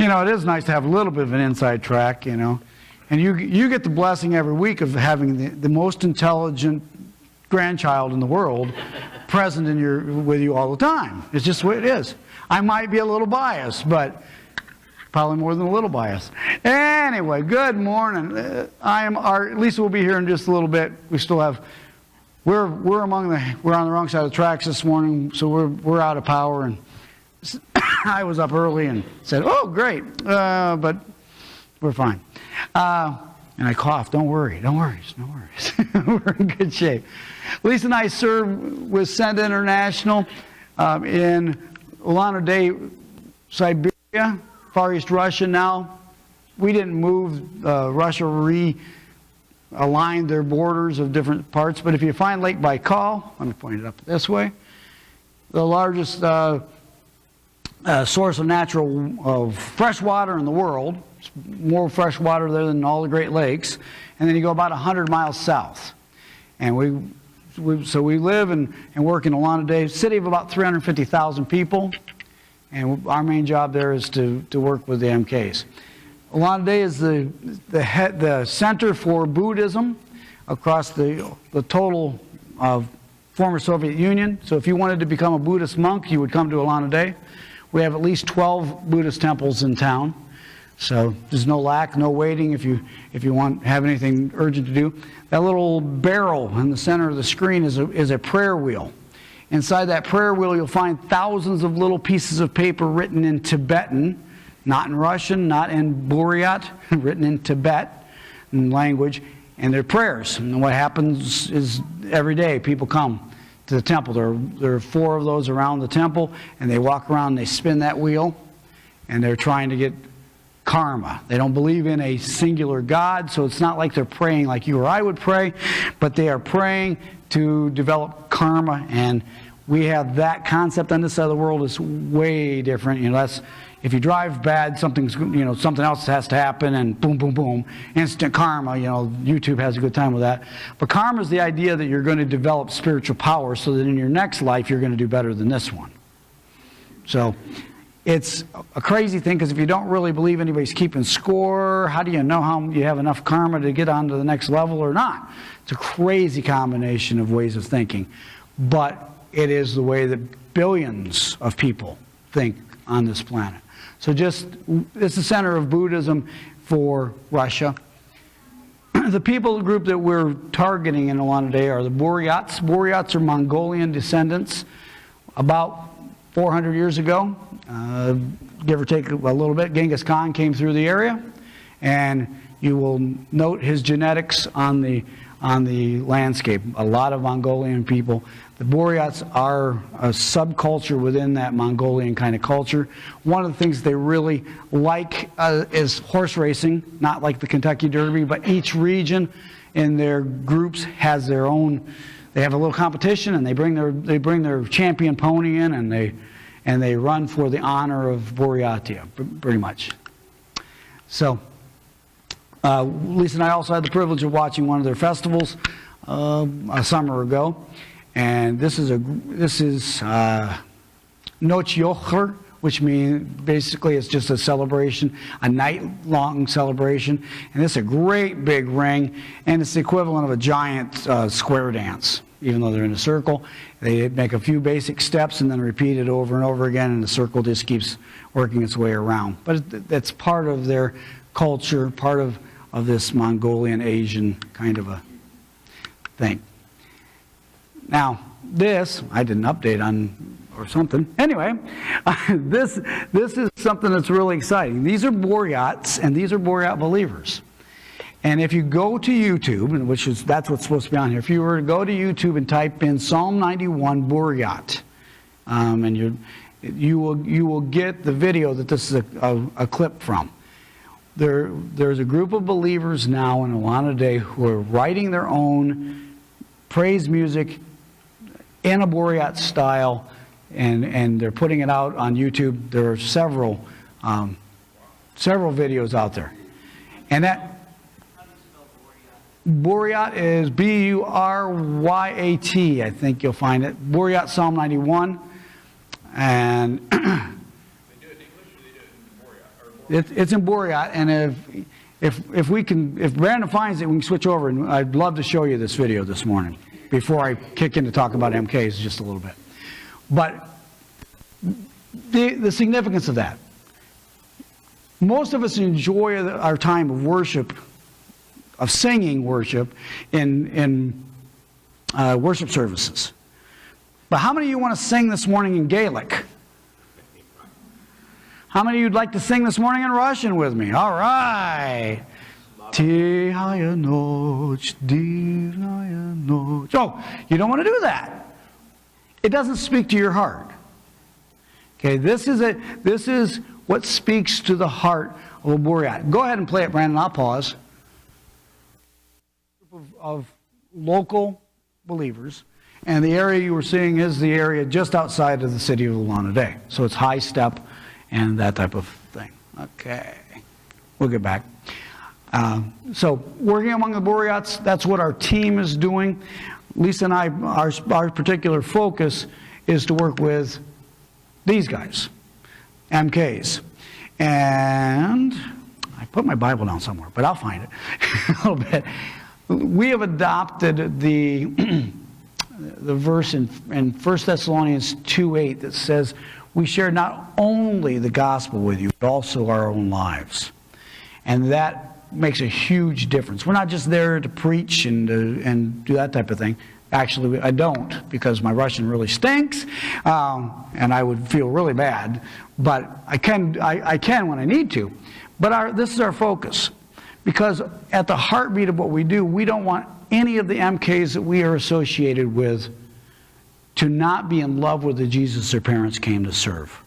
You know, it is nice to have a little bit of an inside track, you know. And you get the blessing every week of having the most intelligent grandchild in the world present with you all the time. It's just the way it is. I might be a little biased, but probably more than a little biased. Anyway, good morning. Lisa will be here in just a little bit. We still have, we're on the wrong side of the tracks this morning, so we're out of power. And I was up early and said, "Oh, great," but we're fine. And I coughed. Don't worry. No worries. We're in good shape. Lisa and I serve with Send International in Ulan-Ude, Siberia, Far East Russia now. We didn't move. Russia realigned their borders of different parts. But if you find Lake Baikal, let me point it up this way, the largest source of natural fresh water in the world. It's more fresh water there than all the Great Lakes. And then you go about 100 miles south. And so we live and work in Ulan-Ude, city of about 350,000 people. And our main job there is to work with the MKs. Ulan-Ude is the center for Buddhism across the total of former Soviet Union. So if you wanted to become a Buddhist monk, you would come to Ulan-Ude. We have at least 12 Buddhist temples in town. So there's no lack, no waiting if you have anything urgent to do. That little barrel in the center of the screen is a prayer wheel. Inside that prayer wheel you'll find thousands of little pieces of paper written in Tibetan, not in Russian, not in Buryat, written in Tibet language, and they're prayers. And what happens is every day people come to the temple. There are 4 of those around the temple, and they walk around and they spin that wheel, and they're trying to get karma. They don't believe in a singular God, so it's not like they're praying like you or I would pray, but they are praying to develop karma, and we have that concept on this side of the world. Is way different. You know, that's if you drive bad, something else has to happen, and boom, boom, boom, instant karma. You know, YouTube has a good time with that. But karma is the idea that you're going to develop spiritual power so that in your next life you're going to do better than this one. So it's a crazy thing, because if you don't really believe anybody's keeping score, how do you know how you have enough karma to get on to the next level or not? It's a crazy combination of ways of thinking. But it is the way that billions of people think on this planet. So it's the center of Buddhism for Russia. The people group that we're targeting in Ulan-Ude are the Buryats. Buryats are Mongolian descendants. About 400 years ago, give or take a little bit, Genghis Khan came through the area, and you will note his genetics on the landscape. A lot of Mongolian people. The Buryats are a subculture within that Mongolian kind of culture. One of the things they really like is horse racing, not like the Kentucky Derby, but each region in their groups has their own. They have a little competition, and they bring their champion pony in, and they run for the honor of Buryatia, pretty much. So Lisa and I also had the privilege of watching one of their festivals a summer ago, and this is Noche Yocher, which means basically it's just a celebration, a night-long celebration, and it's a great big ring, and it's the equivalent of a giant square dance. Even though they're in a circle, they make a few basic steps and then repeat it over and over again, and the circle just keeps working its way around. But that's part of their culture, part of this Mongolian Asian kind of a thing. Now, this I did an update on or something. Anyway, this is something that's really exciting. These are Buryats, and these are Buryat believers. And if you go to YouTube, that's what's supposed to be on here. If you were to go to YouTube and type in Psalm 91 Buryat, and you will get the video that this is a clip from. There's a group of believers now in Ulan-Ude who are writing their own praise music in a Buryat style, and they're putting it out on YouTube. There are several videos out there, and that. Buryat is B-U-R-Y-A-T, I think you'll find it. Buryat Psalm 91. And they do it in English, or they do it in It's in Buryat, and if Brandon finds it, we can switch over, and I'd love to show you this video this morning before I kick in to talk about MKs just a little bit. But the significance of that. Most of us enjoy our time of worship, of singing worship in worship services. But how many of you want to sing this morning in Gaelic? How many of you would like to sing this morning in Russian with me? All right. Tihaya noch, diraya noch. Oh, you don't want to do that. It doesn't speak to your heart. Okay, this is what speaks to the heart of a Buryat. Go ahead and play it, Brandon. I'll pause. Of local believers, and the area you were seeing is the area just outside of the city of Ulana-Day. So it's high step and that type of thing. Okay, we'll get back. So working among the Buryats, that's what our team is doing. Lisa and I, our particular focus is to work with these guys, MKs. And I put my Bible down somewhere, but I'll find it a little bit. We have adopted the verse in 1 Thessalonians 2:8 that says, we share not only the gospel with you, but also our own lives. And that makes a huge difference. We're not just there to preach and do that type of thing. Actually, I don't, because my Russian really stinks, and I would feel really bad. But I can when I need to. But this is our focus. Because at the heartbeat of what we do, we don't want any of the MKs that we are associated with to not be in love with the Jesus their parents came to serve.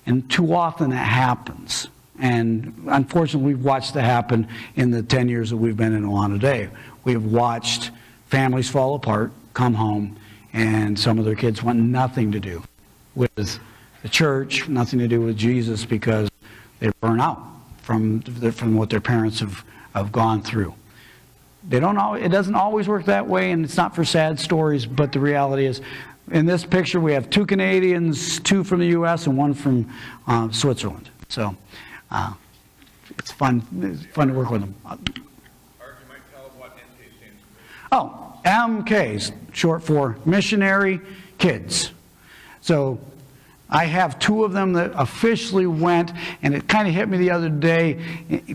And too often that happens. And unfortunately, we've watched that happen in the 10 years that we've been in Ulana-Day. We have watched families fall apart, come home, and some of their kids want nothing to do with the church, nothing to do with Jesus, because they burn out from what their parents have gone through. It doesn't always work that way, and it's not for sad stories, but the reality is, in this picture we have 2 Canadians, 2 from the U.S., and 1 from Switzerland. So it's fun to work with them. Art, you might tell them what MK stands for. Oh, MKs, short for Missionary Kids. So I have 2 of them that officially went, and it kind of hit me the other day,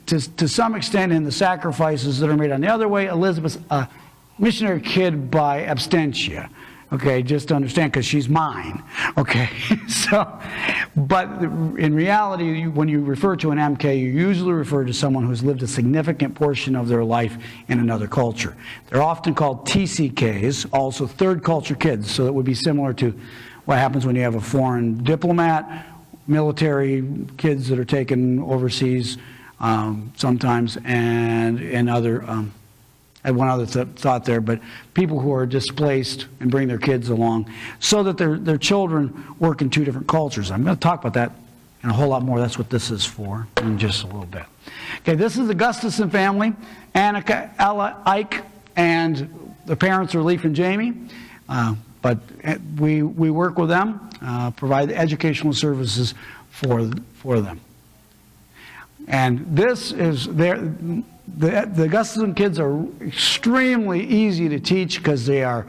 to some extent in the sacrifices that are made on the other way. Elizabeth's a missionary kid by abstentia. Okay, just to understand, because she's mine. Okay, so, but in reality, when you refer to an MK, you usually refer to someone who's lived a significant portion of their life in another culture. They're often called TCKs, also third culture kids, so that would be similar to what happens when you have a foreign diplomat, military kids that are taken overseas sometimes, and other. I had one other thought there, but people who are displaced and bring their kids along so that their children work in 2 different cultures. I'm going to talk about that and a whole lot more. That's what this is for in just a little bit. Okay, this is the Gustafson family, Annika, Ella, Ike, and the parents are Leif and Jamie. But we work with them, provide educational services for them. And this is the Gustafson kids are extremely easy to teach because they are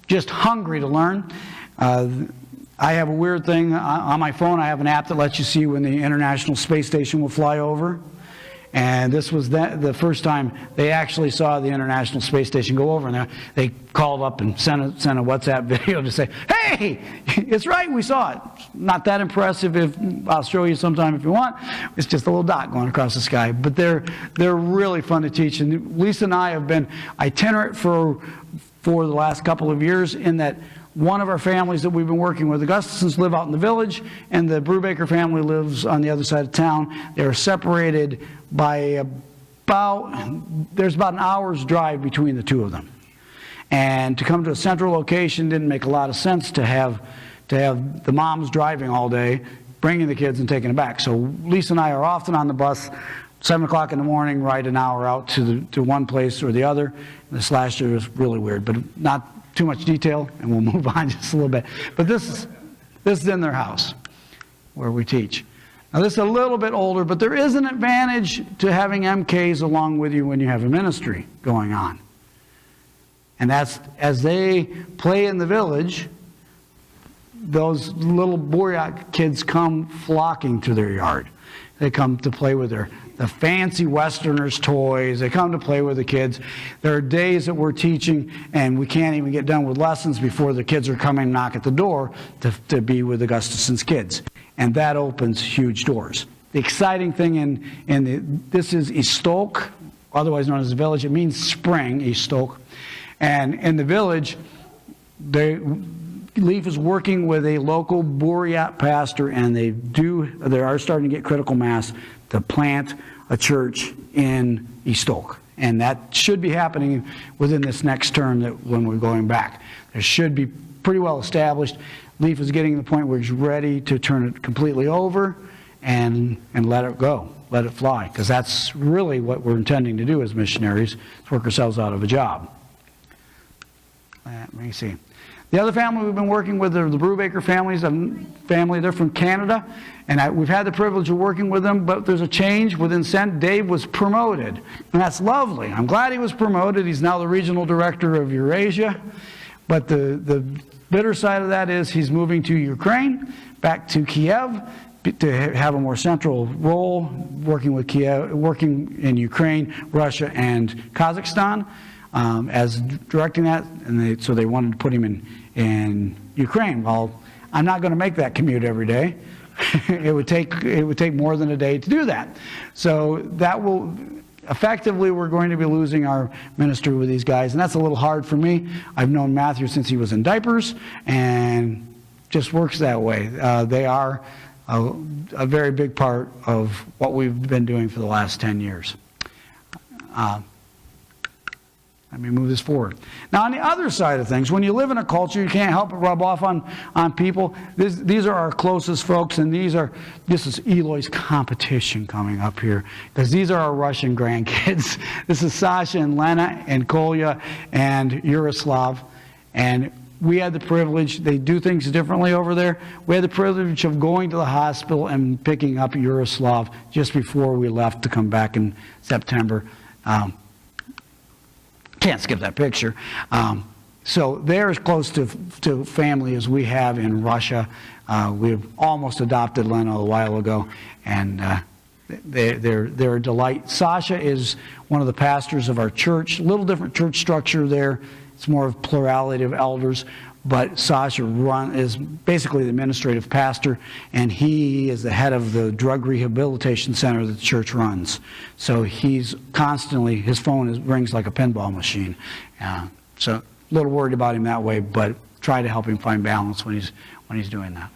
just hungry to learn. I have a weird thing on my phone. I have an app that lets you see when the International Space Station will fly over. And this was the first time they actually saw the International Space Station go over. And they called up and sent a WhatsApp video to say, hey, it's right, we saw it. Not that impressive. I'll show you sometime if you want. It's just a little dot going across the sky. But they're really fun to teach. And Lisa and I have been itinerant for the last couple of years, in that one of our families that we've been working with, the Gustafsons, live out in the village, and the Brubaker family lives on the other side of town. They're separated by there's about an hour's drive between the 2 of them. And to come to a central location didn't make a lot of sense to have the moms driving all day, bringing the kids and taking them back. So Lisa and I are often on the bus, 7 o'clock in the morning, ride an hour out to one place or the other. This last year was really weird, but not too much detail, and we'll move on just a little bit. But this is in their house where we teach. Now this is a little bit older, but there is an advantage to having MKs along with you when you have a ministry going on. And that's as they play in the village, those little Buryat kids come flocking to their yard. They come to play with the fancy Westerners' toys. They come to play with the kids. There are days that we're teaching and we can't even get done with lessons before the kids are coming and knock at the door to be with Augustuson's kids. And that opens huge doors. The exciting thing this is Istok, otherwise known as the village. It means spring, Istok. And in the village, Leaf is working with a local Buryat pastor, and they are starting to get critical mass to plant a church in Istok. And that should be happening within this next term when we're going back. It should be pretty well established. Leaf is getting to the point where he's ready to turn it completely over and let it go, let it fly. Because that's really what we're intending to do as missionaries, is work ourselves out of a job. Let me see. The other family we've been working with are the Brubaker families. They're from Canada, and we've had the privilege of working with them, but there's a change within Send. Dave was promoted, and that's lovely. I'm glad he was promoted. He's now the regional director of Eurasia, but the bitter side of that is he's moving to Ukraine, back to Kiev, to have a more central role, working with Kiev, working in Ukraine, Russia, and Kazakhstan. As directing that, and so they wanted to put him in Ukraine. Well, I'm not going to make that commute every day. it would take more than a day to do that. So that will effectively, we're going to be losing our ministry with these guys, and that's a little hard for me. I've known Matthew since he was in diapers, and just works that way. They are a very big part of what we've been doing for the last 10 years. Let me move this forward. Now, on the other side of things, when you live in a culture, you can't help but rub off on people. These are our closest folks, and this is Eloy's competition coming up here, because these are our Russian grandkids. This is Sasha and Lena and Kolya and Yaroslav. And we had the privilege, they do things differently over there. We had the privilege of going to the hospital and picking up Yaroslav just before we left to come back in September. Can't skip that picture. So they're as close to family as we have in Russia. We've almost adopted Lena a while ago, and they're a delight. Sasha is one of the pastors of our church. A little different church structure there. It's more of plurality of elders, but Sasha is basically the administrative pastor, and he is the head of the drug rehabilitation center that the church runs. So he's constantly, his phone rings like a pinball machine. So a little worried about him that way, but try to help him find balance when he's doing that.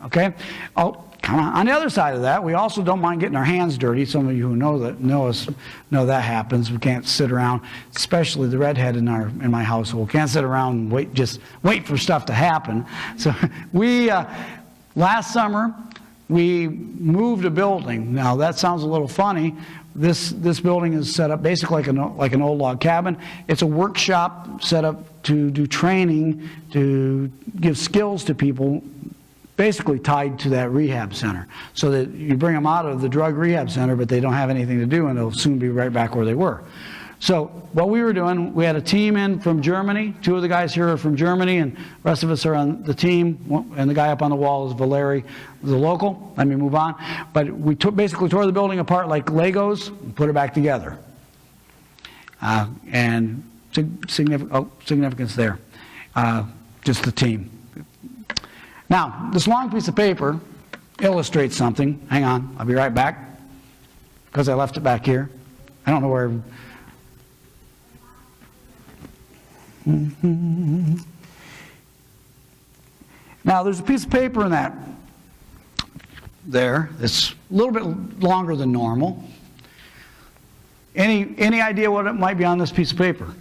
Okay? Oh, come on. On the other side of that, we also don't mind getting our hands dirty. Some of you who know us know that happens. We can't sit around, especially the redhead in my household. Can't sit around and just wait for stuff to happen. So we last summer we moved a building. Now that sounds a little funny. This building is set up basically like an old log cabin. It's a workshop set up to do training, to give skills to people, basically tied to that rehab center, so that you bring them out of the drug rehab center, but they don't have anything to do, and they'll soon be right back where they were. So what we were doing, we had a team in from Germany. 2 of the guys here are from Germany, and the rest of us are on the team, and the guy up on the wall is Valery, the local. Let me move on. But we basically tore the building apart like Legos and put it back together. And significance there. Just the team. Now, this long piece of paper illustrates something. Hang on, I'll be right back, because I left it back here. I don't know where. Now, there's a piece of paper in that there. It's a little bit longer than normal. Any idea what it might be on this piece of paper?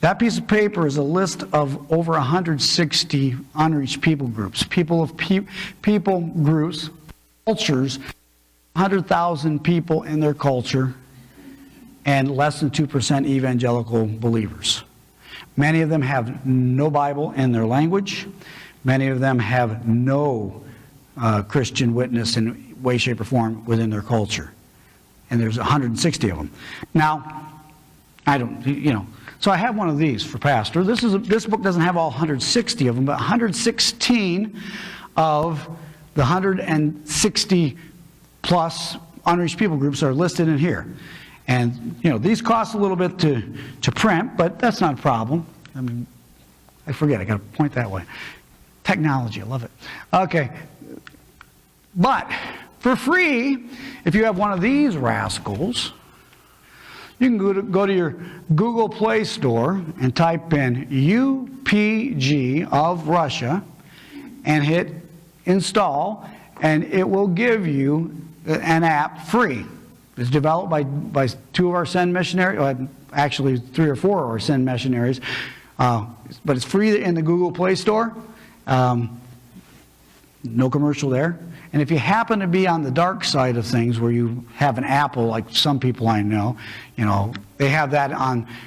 That piece of paper is a list of over 160 unreached people groups. People groups, cultures, 100,000 people in their culture, and less than 2% evangelical believers. Many of them have no Bible in their language. Many of them have no Christian witness in way, shape, or form within their culture. And there's 160 of them. Now, I don't, so I have one of these for pastor. This book doesn't have all 160 of them, but 116 of the 160 plus unreached people groups are listed in here. And, these cost a little bit to print, but that's not a problem. I mean, I forget, I got to point that way. Technology, I love it. Okay. But for free, if you have one of these rascals, you can go to your Google Play Store and type in UPG of Russia and hit install, and it will give you an app free. It's developed by 2 of our Send missionaries, actually 3 or 4 of our Send missionaries, but it's free in the Google Play Store. No commercial there. And if you happen to be on the dark side of things where you have an Apple, like some people I know, they have that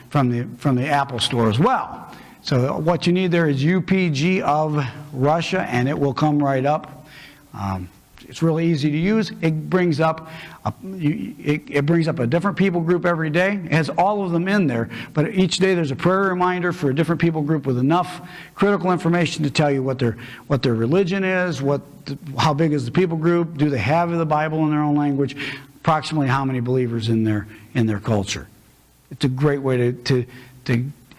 from the Apple Store as well. So what you need there is UPG of Russia, and it will come right up. It's really easy to use. It brings up a different people group every day. It has all of them in there, but each day there's a prayer reminder for a different people group with enough critical information to tell you what their religion is, how big is the people group, do they have the Bible in their own language, approximately how many believers in their culture. It's a great way to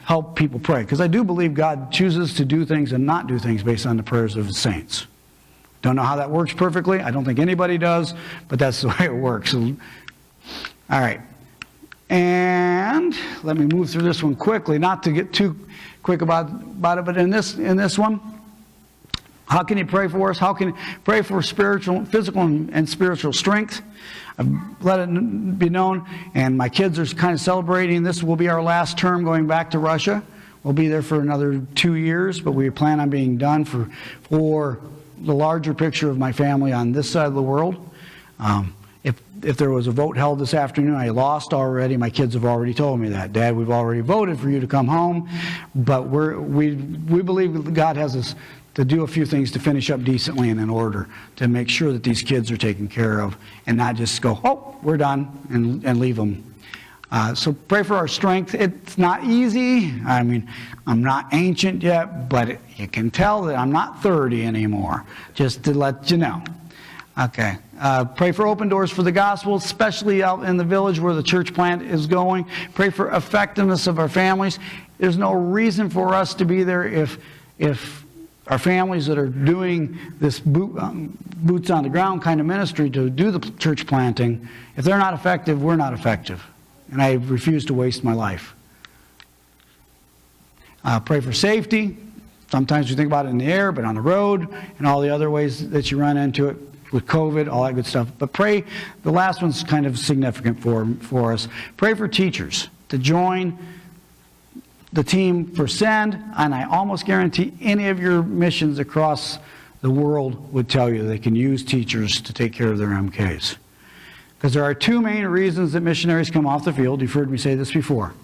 help people pray, because I do believe God chooses to do things and not do things based on the prayers of the saints. Don't know how that works perfectly. I don't think anybody does, but that's the way it works. All right. And let me move through this one quickly, not to get too quick about it, but in this one, how can you pray for us? How can you pray for physical and spiritual strength? I've let it be known, and my kids are kind of celebrating. This will be our last term going back to Russia. We'll be there for another 2 years, but we plan on being done for the larger picture of my family on this side of the world. If there was a vote held this afternoon, I lost already. My kids have already told me that. Dad, we've already voted for you to come home, but we believe that God has us to do a few things to finish up decently and in order to make sure that these kids are taken care of and not just go, oh, we're done, and leave them. So pray for our strength. It's not easy. I mean, I'm not ancient yet, but you can tell that I'm not 30 anymore, just to let you know. Okay. Pray for open doors for the gospel, especially out in the village where the church plant is going. Pray for effectiveness of our families. There's no reason for us to be there if our families that are doing this boots on the ground kind of ministry to do the church planting, if they're not effective, we're not effective. And I refuse to waste my life. Pray for safety. Sometimes we think about it in the air, but on the road and all the other ways that you run into it with COVID, all that good stuff. But pray, the last one's kind of significant for us. Pray for teachers to join the team for Send, and I almost guarantee any of your missions across the world would tell you they can use teachers to take care of their MKs. Because there are 2 main reasons that missionaries come off the field. You've heard me say this before.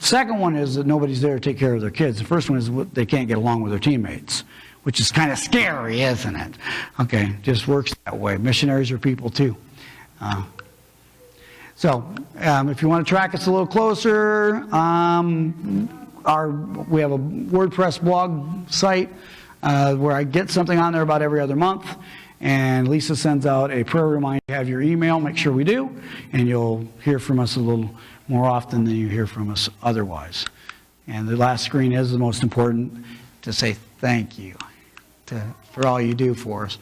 Second one is that nobody's there to take care of their kids. The first one is they can't get along with their teammates, which is kind of scary, isn't it? Okay, just works that way. Missionaries are people too. So if you want to track us a little closer, we have a WordPress blog site where I get something on there about every other month. And Lisa sends out a prayer reminder. Have your email, make sure we do, and you'll hear from us a little more often than you hear from us otherwise. And the last screen is the most important, to say thank you for all you do for us.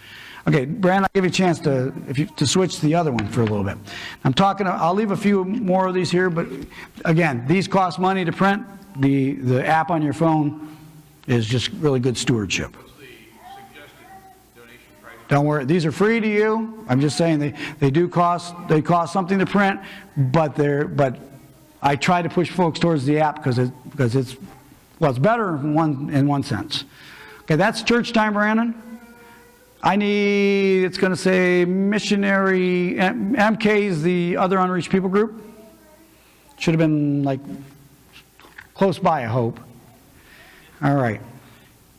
Okay, Brandon, I'll give you a chance to switch to the other one for a little bit. I'll leave a few more of these here, but again, these cost money to print. The app on your phone is just really good stewardship. Don't worry, these are free to you. I'm just saying they cost something to print, but I try to push folks towards the app because it's better in one sense. Okay, that's church time, Brandon. It's going to say Missionary, MK is the other unreached people group. Should have been like close by, I hope. All right.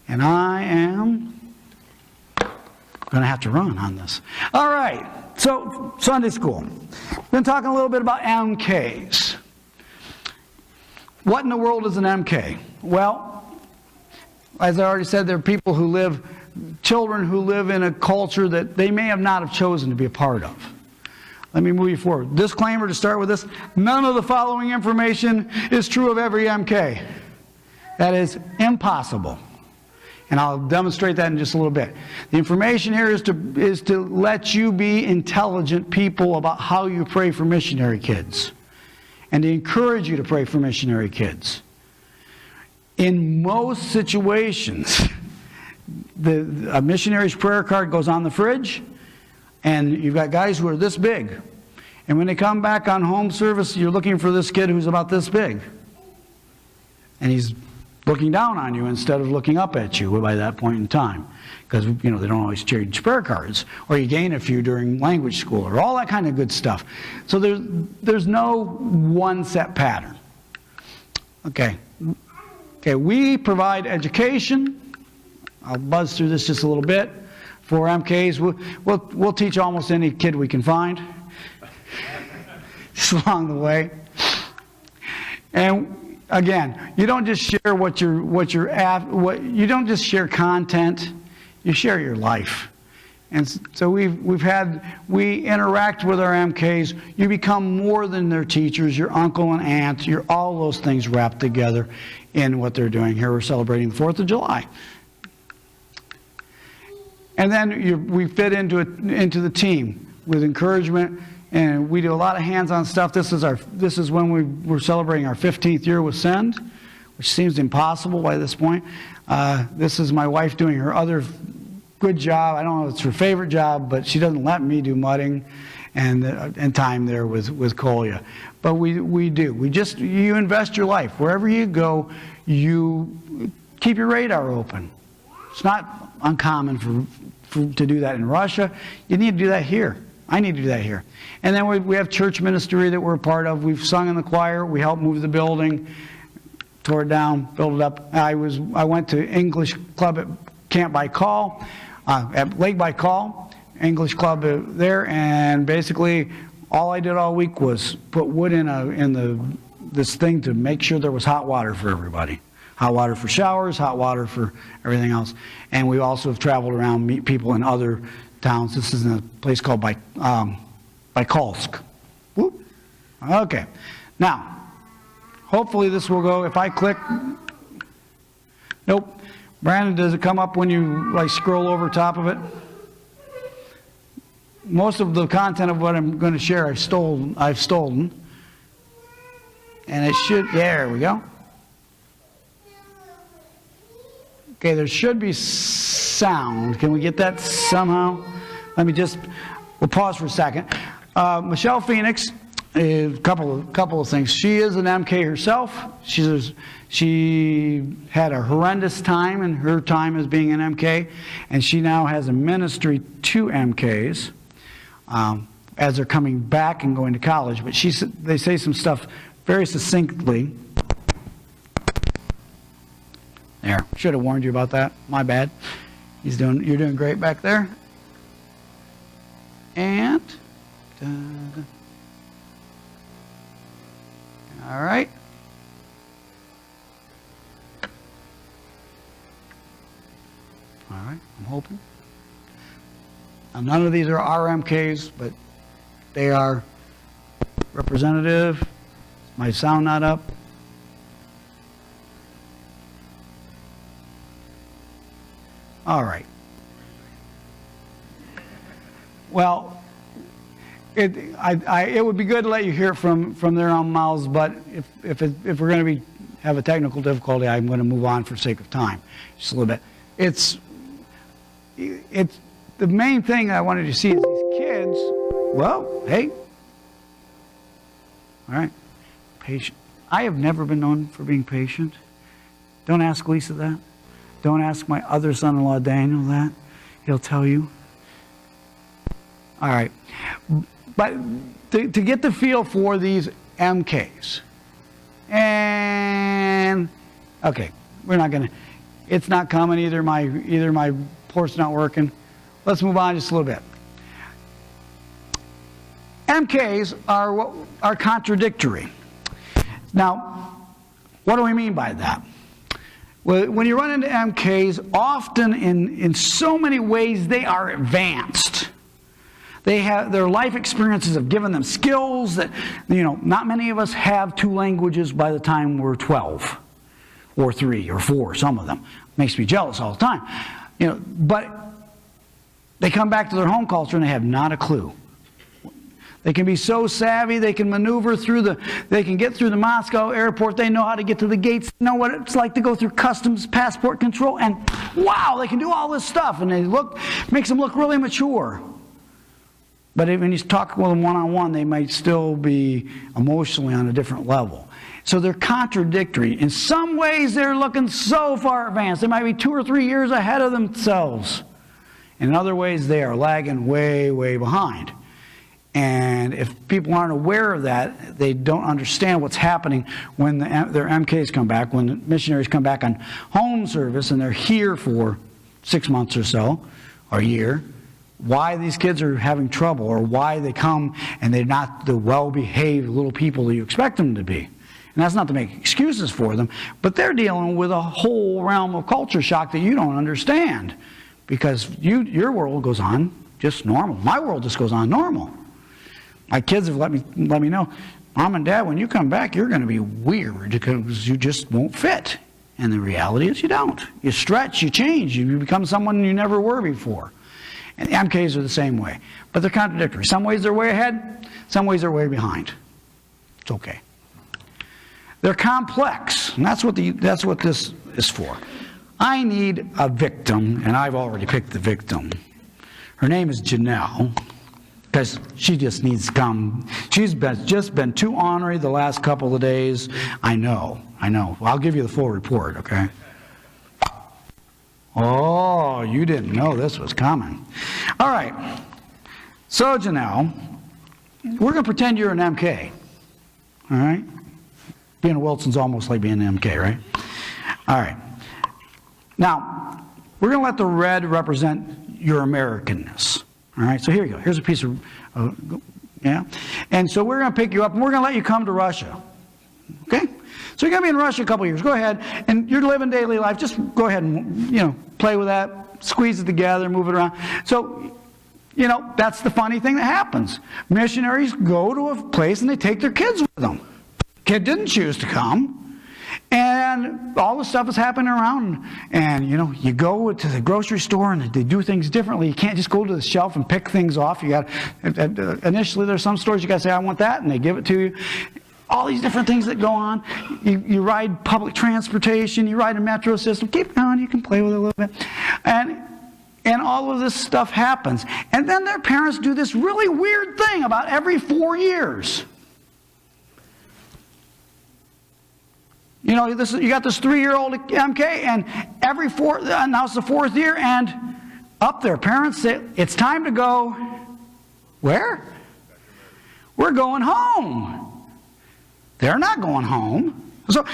And I am going to have to run on this. All right. So, Sunday school. Been talking a little bit about MKs. What in the world is an MK? Well, as I already said, there are people who live, children who live in a culture that they may have not have chosen to be a part of. Let me move you forward. Disclaimer to start with this. None of the following information is true of every MK. That is impossible. And I'll demonstrate that in just a little bit. The information here is to let you be intelligent people about how you pray for missionary kids. And to encourage you to pray for missionary kids. In most situations, a missionary's prayer card goes on the fridge, and you've got guys who are this big. And when they come back on home service, you're looking for this kid who's about this big. And he's looking down on you instead of looking up at you by that point in time. Because, you know, they don't always change prayer cards. Or you gain a few during language school, or all that kind of good stuff. So there's no one set pattern. Okay, we provide education. I'll buzz through this just a little bit. For MKs, we'll teach almost any kid we can find. Just along the way. And again, you don't just share you don't just share content, you share your life. And so we interact with our MKs. You become more than their teachers, your uncle and aunt, you're all those things wrapped together in what they're doing. Here we're celebrating the 4th of July. And then we fit into the team with encouragement. And we do a lot of hands-on stuff. This is when we're celebrating our 15th year with Send, which seems impossible by this point. This is my wife doing her other good job. I don't know if it's her favorite job, but she doesn't let me do mudding and time there with Kolya. But we do. You invest your life. Wherever you go, you keep your radar open. It's not uncommon to do that in Russia. You need to do that here. I need to do that here. And then we have church ministry that we're a part of. We've sung in the choir. We helped move the building, tore it down, built it up. I went to English club at Camp by Call, at Lake by Call, English club there, and basically all I did all week was put wood in this thing to make sure there was hot water for everybody. Hot water for showers, hot water for everything else. And we also have traveled around, meet people in other towns. This is in a place called Baikalsk. Whoop. Okay. Now, hopefully this will go. If I click, nope. Brandon, does it come up when you like scroll over top of it? Most of the content of what I'm going to share I've stolen. And it should, there we go. Okay, there should be sound. Can we get that somehow? We'll pause for a second. Michelle Phoenix, a couple of things. She is an MK herself. She had a horrendous time in her time as being an MK, and she now has a ministry to MKs as they're coming back and going to college. But they say some stuff very succinctly. There, should have warned you about that. My bad. You're doing great back there. And all right. All right, I'm hoping. Now, none of these are RMKs, but they are representative. My sound not up. All right. Well, it would be good to let you hear it from their own mouths, but if we're going to have a technical difficulty, I'm going to move on for sake of time, just a little bit. It's the main thing I wanted to see is these kids. Well, hey, all right, patient. I have never been known for being patient. Don't ask Lisa that. Don't ask my other son-in-law Daniel that. He'll tell you. All right. But to get the feel for these MKs, and Okay, we're not going to, it's not coming, either my port's not working. Let's move on just a little bit. MKs are contradictory. Now, what do we mean by that? Well, when you run into MKs, often in so many ways they are advanced. They have, their life experiences have given them skills that, not many of us have 2 languages by the time we're 12, or 3, or 4, some of them. Makes me jealous all the time. But they come back to their home culture and they have not a clue. They can be so savvy, they can maneuver they can get through the Moscow airport, they know how to get to the gates, they know what it's like to go through customs, passport control, and wow, they can do all this stuff, and makes them look really mature. But when you talk with them one-on-one, they might still be emotionally on a different level. So they're contradictory. In some ways, they're looking so far advanced. They might be 2 or 3 years ahead of themselves. In other ways, they are lagging way, way behind. And if people aren't aware of that, they don't understand what's happening when their MKs come back, when the missionaries come back on home service and they're here for 6 months or so, or a year. Why these kids are having trouble, or why they come and they're not the well-behaved little people that you expect them to be. And that's not to make excuses for them, but they're dealing with a whole realm of culture shock that you don't understand, because your world goes on just normal. My world just goes on normal. My kids have let me know, Mom and Dad, when you come back, you're going to be weird because you just won't fit. And the reality is you don't. You stretch, you change, you become someone you never were before. And MKs are the same way. But they're contradictory. Some ways they're way ahead, some ways they're way behind. It's okay. They're complex, and that's what this is for. I need a victim, and I've already picked the victim. Her name is Janelle, because she just needs to come. She's just been too ornery the last couple of days. I know. I'll give you the full report, okay? Oh, you didn't know this was coming. All right. So, Janelle, we're going to pretend you're an MK. All right? Being a Wilson's almost like being an MK, right? All right. Now, we're going to let the red represent your Americanness. All right? So here you go. Here's a piece of, yeah? And so we're going to pick you up, and we're going to let you come to Russia. Okay? So you're going to be in Russia a couple of years. Go ahead, and you're living daily life. Just go ahead and, play with that, squeeze it together, move it around. So, that's the funny thing that happens. Missionaries go to a place and they take their kids with them. Kid didn't choose to come. And all this stuff is happening around. And, you go to the grocery store and they do things differently. You can't just go to the shelf and pick things off. You got initially there's some stores you got to say, I want that, and they give it to you. All these different things that go on. You ride public transportation, you ride a metro system, keep going, you can play with it a little bit. And all of this stuff happens. And then their parents do this really weird thing about every 4 years. You got this 3-year-old MK, and now it's the 4th year, and up there, parents say, it's time to go, where? We're going home. They're not going home. So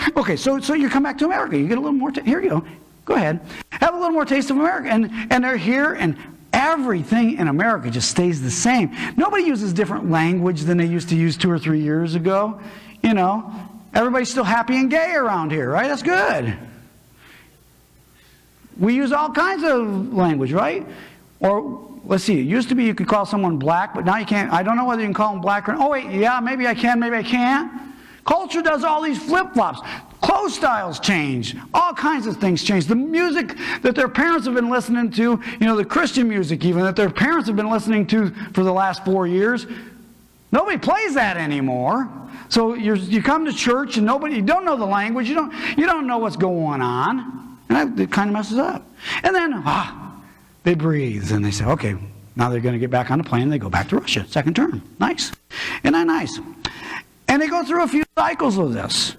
you come back to America. You get a little more, here you go. Go ahead. Have a little more taste of America. And they're here, and everything in America just stays the same. Nobody uses different language than they used to use 2 or 3 years ago. Everybody's still happy and gay around here, right? That's good. We use all kinds of language, right? Or, let's see, it used to be you could call someone black, but now you can't. I don't know whether you can call them black or, oh wait, yeah, maybe I can, maybe I can't. Culture does all these flip-flops. Clothes styles change. All kinds of things change. The music that their parents have been listening to, the Christian music even, that their parents have been listening to for the last 4 years, nobody plays that anymore. So you come to church and you don't know the language, you don't know what's going on, and it kind of messes up. And then, they breathe and they say, okay, now they're going to get back on the plane and they go back to Russia, second term. Nice. Isn't that nice? And they go through a few cycles of this.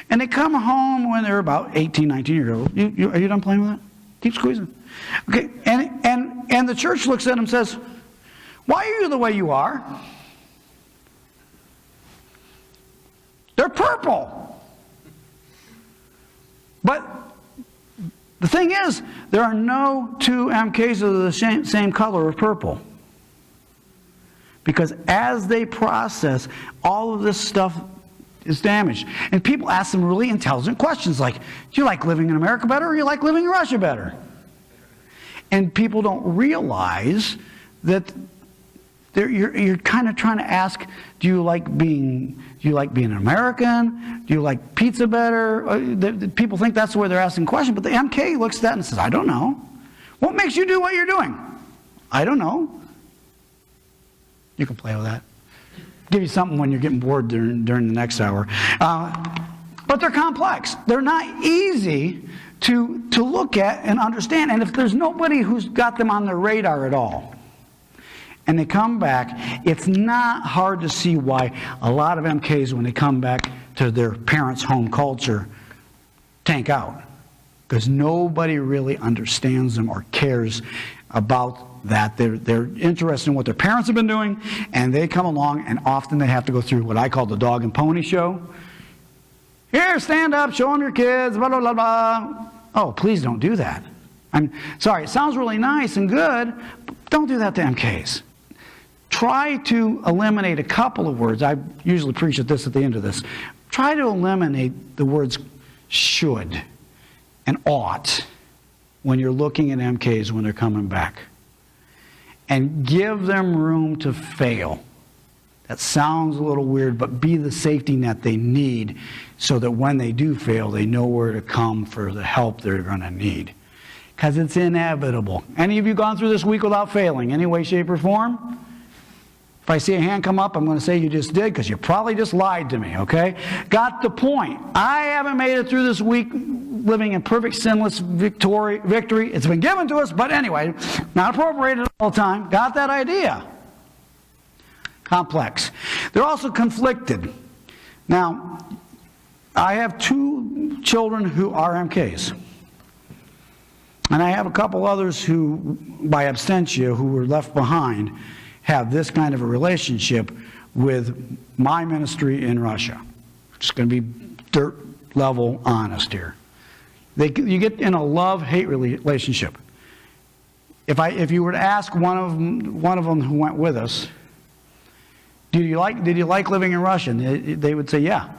And they come home when they're about 18, 19 years old. Are you done playing with that? Keep squeezing. Okay, and the church looks at them and says, why are you the way you are? They're purple. But the thing is, there are no two MKs of the same color of purple. Because as they process, all of this stuff is damaged. And people ask them really intelligent questions like, do you like living in America better or do you like living in Russia better? And people don't realize that you're kind of trying to ask, do you like being an American? Do you like pizza better? People think that's the way they're asking questions, but the MK looks at that and says, I don't know. What makes you do what you're doing? I don't know. You can play with that. Give you something when you're getting bored during the next hour. But they're complex. They're not easy to look at and understand. And if there's nobody who's got them on their radar at all, and they come back, it's not hard to see why a lot of MKs, when they come back to their parents' home culture, tank out. Because nobody really understands them or cares about that. They're interested in what their parents have been doing, and they come along, and often they have to go through what I call the dog and pony show. Here, stand up, show them your kids, blah, blah, blah, blah. Oh, please don't do that. I'm sorry, it sounds really nice and good, but don't do that to MKs. Try to eliminate a couple of words. I usually preach at the end of this. Try to eliminate the words should and ought when you're looking at MKs when they're coming back. And give them room to fail. That sounds a little weird, but be the safety net they need so that when they do fail, they know where to come for the help they're going to need. Because it's inevitable. Any of you gone through this week without failing, any way, shape, or form? If I see a hand come up, I'm going to say you just did, because you probably just lied to me, okay? Got the point. I haven't made it through this week living in perfect sinless victory. It's been given to us, but anyway, not appropriated all the time. Got that idea? Complex. They're also conflicted. Now, I have 2 children who are MKs. And I have a couple others who, by absentia, who were left behind, have this kind of a relationship with my ministry in Russia. Just going to be dirt level honest here. You get in a love-hate relationship. If you were to ask one of them who went with us, did you like living in Russia? And they would say, yeah,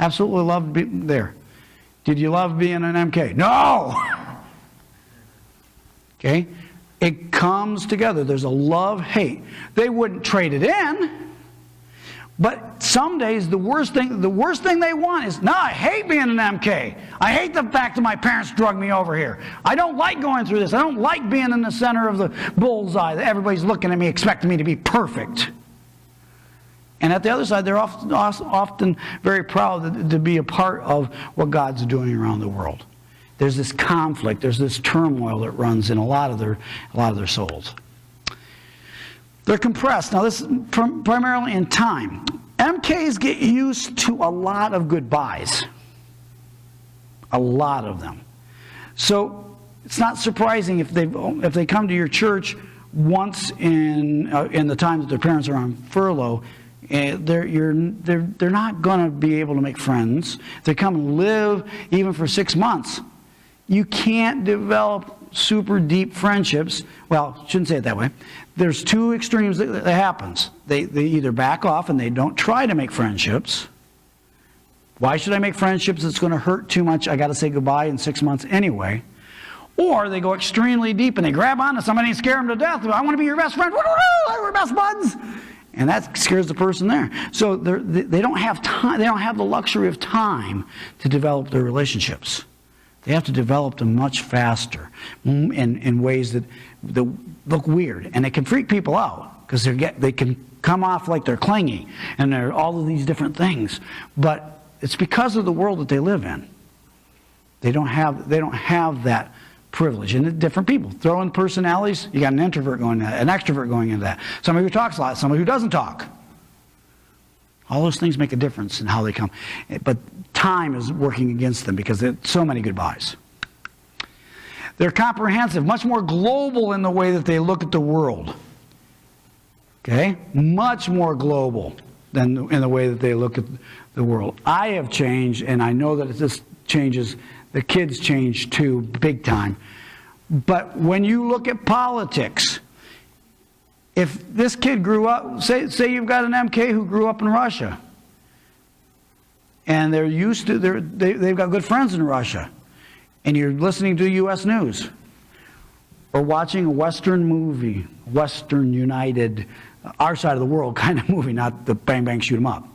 absolutely loved being there. Did you love being an MK? No. Okay. It comes together. There's a love-hate. They wouldn't trade it in, but some days the worst thing they want is, no, I hate being an MK. I hate the fact that my parents drug me over here. I don't like going through this. I don't like being in the center of the bullseye. Everybody's looking at me, expecting me to be perfect. And at the other side, they're often very proud to be a part of what God's doing around the world. There's this conflict, there's this turmoil that runs in a lot of their souls. They're compressed. Now this is primarily in time. MKs get used to a lot of goodbyes. A lot of them. So it's not surprising if they come to your church once in the time that their parents are on furlough. They're not going to be able to make friends. They come and live even for 6 months. You can't develop super deep friendships. Well, shouldn't say it that way. There's 2 extremes that happens. They either back off and they don't try to make friendships. Why should I make friendships? It's going to hurt too much. I got to say goodbye in 6 months anyway. Or they go extremely deep and they grab onto somebody and scare them to death. I want to be your best friend. We're best buds. And that scares the person there. So they don't have time. They don't have the luxury of time to develop their relationships. They have to develop them much faster in ways that look weird. And it can freak people out because they can come off like they're clingy and they're all of these different things. But it's because of the world that they live in. They don't have that privilege. And different people. Throw in personalities, you got an introvert going into that, an extrovert going into that. Somebody who talks a lot, somebody who doesn't talk. All those things make a difference in how they come. But time is working against them because there's so many goodbyes. They're comprehensive, much more global in the way that they look at the world. Okay? Much more global than in the way that they look at the world. I have changed, and I know that this changes the kids change too, big time. But when you look at politics, if this kid grew up, say you've got an MK who grew up in Russia, and they're used to, they've got good friends in Russia, and you're listening to U.S. news, or watching a Western movie, Western United, our side of the world kind of movie, not the bang bang shoot 'em up.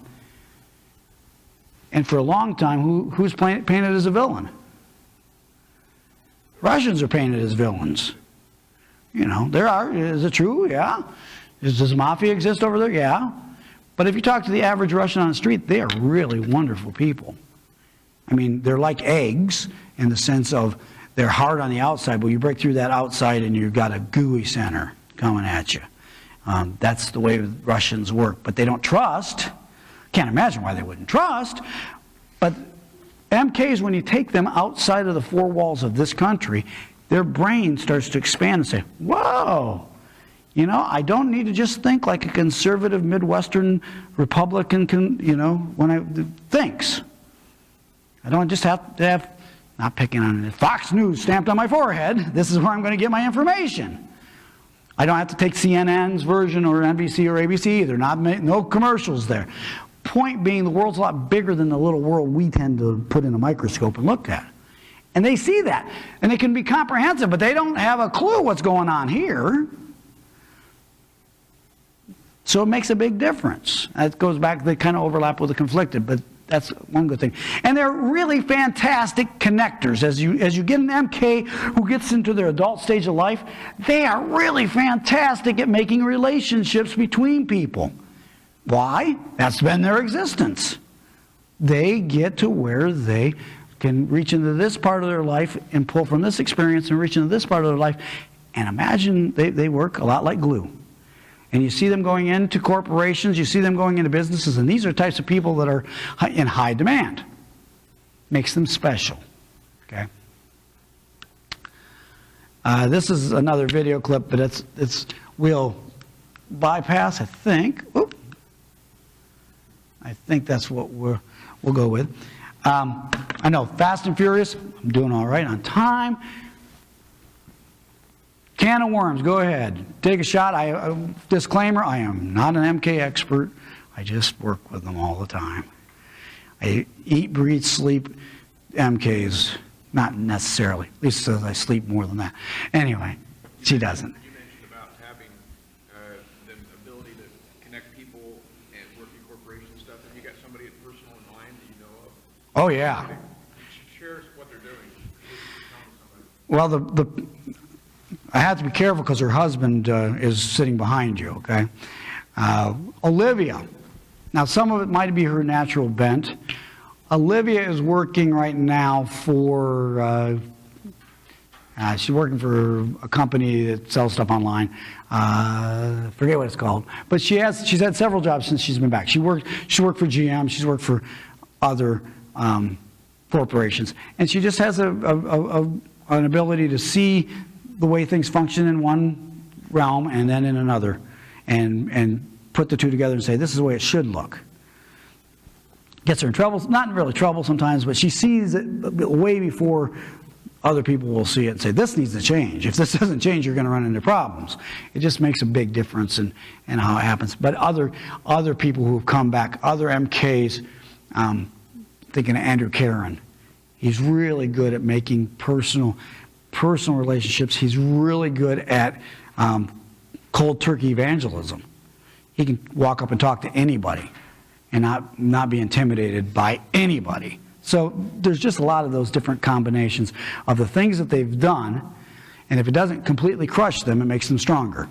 And for a long time, who's painted as a villain? Russians are painted as villains. You know, is it true? Yeah. Does the mafia exist over there? Yeah. But if you talk to the average Russian on the street, they are really wonderful people. I mean, they're like eggs in the sense of they're hard on the outside, but you break through that outside and you've got a gooey center coming at you. That's the way Russians work. But they don't trust. Can't imagine why they wouldn't trust. But MKs, when you take them outside of the four walls of this country, their brain starts to expand and say, whoa, you know, I don't need to just think like a conservative Midwestern Republican, thinks. I don't just have to have, not picking on it, Fox News stamped on my forehead. This is where I'm going to get my information. I don't have to take CNN's version or NBC or ABC either. No commercials there. Point being, the world's a lot bigger than the little world we tend to put in a microscope and look at. And they see that. And they can be comprehensive, but they don't have a clue what's going on here. So it makes a big difference. That goes back, they kind of overlap with the conflicted, but that's one good thing. And they're really fantastic connectors. As you get an MK who gets into their adult stage of life, they are really fantastic at making relationships between people. Why? That's been their existence. They get to where they can reach into this part of their life and pull from this experience and reach into this part of their life. And imagine they work a lot like glue. And you see them going into corporations, you see them going into businesses, and these are types of people that are in high demand. Makes them special. Okay. This is another video clip, but we'll bypass, I think. Oop. I think that's what we'll go with. I know, Fast and Furious, I'm doing all right on time. Can of worms, go ahead. Take a shot. Disclaimer, I am not an MK expert. I just work with them all the time. I eat, breathe, sleep MKs. Not necessarily. At least says I sleep more than that. Anyway, she doesn't. You mentioned about having the ability to connect people and work in corporations and stuff. Have you got somebody personal in mind that you know of? Oh, yeah. Share what they're doing. Well, I have to be careful because her husband is sitting behind you, okay? Olivia. Now, some of it might be her natural bent. Olivia is working right now for, she's working for a company that sells stuff online. Forget what it's called. But she's had several jobs since she's been back. She worked for GM. She's worked for other corporations. And she just has an ability to see the way things function in one realm and then in another, and put the two together and say, this is the way it should look. Gets her in trouble, not really trouble sometimes, but she sees it way before other people will see it and say, this needs to change. If this doesn't change, you're going to run into problems. It just makes a big difference in how it happens. But other people who have come back, other MKs, thinking of Andrew Karen, he's really good at making personal relationships. He's really good at cold turkey evangelism. He can walk up and talk to anybody and not be intimidated by anybody. So there's just a lot of those different combinations of the things that they've done, and if it doesn't completely crush them, it makes them stronger.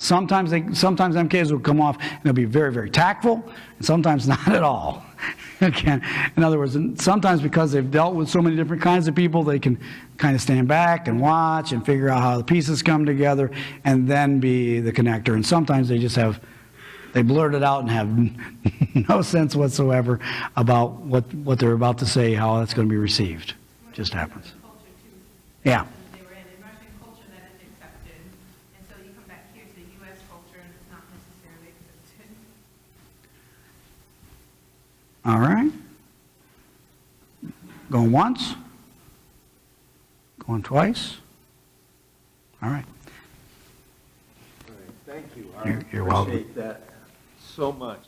Sometimes them kids will come off and they'll be very, very tactful, and sometimes not at all. Again, in other words, sometimes because they've dealt with so many different kinds of people, they can kind of stand back and watch and figure out how the pieces come together and then be the connector. And sometimes they blurt it out and have no sense whatsoever about what they're about to say, how that's going to be received. Just happens. Yeah. They were in Russian culture that is accepted, and so you come back here to the U.S. culture and it's not necessarily accepted. All right. Going once. Going twice. All right. All right, thank you. I You're welcome. appreciate that so much.